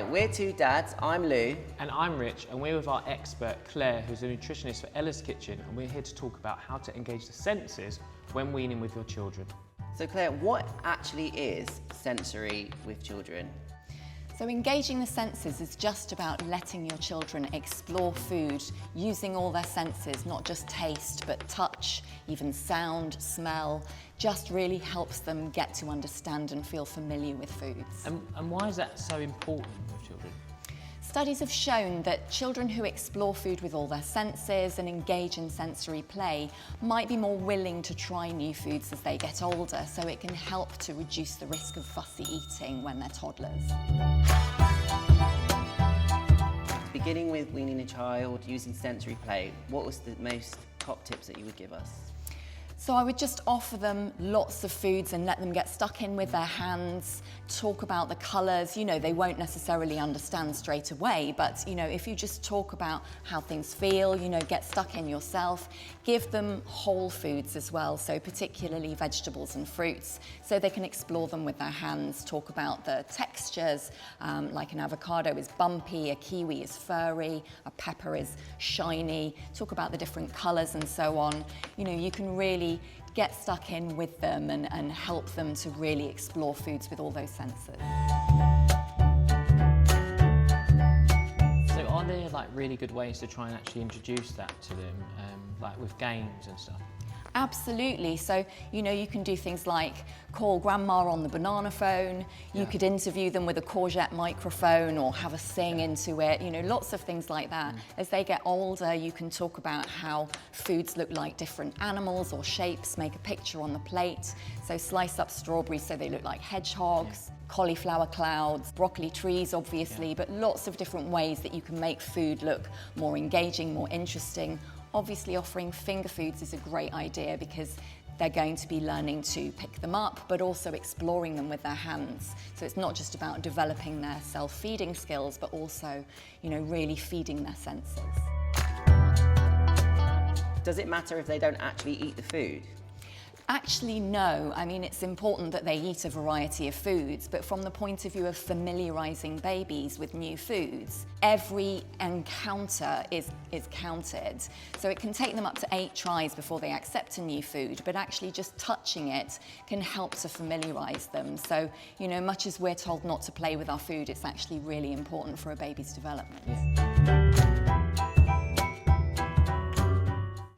Hi, we're two dads. I'm Lou. And I'm Rich, and we're with our expert Claire, who's a nutritionist for Ella's Kitchen, and we're here to talk about how to engage the senses when weaning with your children. So Claire, what actually is sensory with children? So engaging the senses is just about letting your children explore food using all their senses, not just taste, but touch, even sound, smell. Just really helps them get to understand and feel familiar with foods. And why is that so important with children? Studies have shown that children who explore food with all their senses and engage in sensory play might be more willing to try new foods as they get older, so it can help to reduce the risk of fussy eating when they're toddlers. Beginning with weaning a child using sensory play, what was the most top tips that you would give us? So I would just offer them lots of foods and let them get stuck in with their hands, talk about the colours. You know, they won't necessarily understand straight away, but, you know, if you just talk about how things feel, you know, get stuck in yourself, give them whole foods as well, so particularly vegetables and fruits, so they can explore them with their hands, talk about the textures, like an avocado is bumpy, a kiwi is furry, a pepper is shiny, talk about the different colours and so on. You know, you can really get stuck in with them and help them to really explore foods with all those senses. So are there like really good ways to try and actually introduce that to them, like with games and stuff? Absolutely. So, you know, you can do things like call grandma on the banana phone, you could interview them with a courgette microphone or have a sing into it, you know, lots of things like that. As they get older, you can talk about how foods look like different animals or shapes, make a picture on the plate. So slice up strawberries so they look like hedgehogs, cauliflower clouds, broccoli trees obviously, but lots of different ways that you can make food look more engaging, more interesting. Obviously, offering finger foods is a great idea because they're going to be learning to pick them up, but also exploring them with their hands. So it's not just about developing their self-feeding skills, but also, you know, really feeding their senses. Does it matter if they don't actually eat the food? Actually, no. I mean, it's important that they eat a variety of foods, but from the point of view of familiarising babies with new foods, every encounter is counted. So it can take them up to 8 tries before they accept a new food, but actually just touching it can help to familiarise them. So, you know, much as we're told not to play with our food, it's actually really important for a baby's development. Yeah.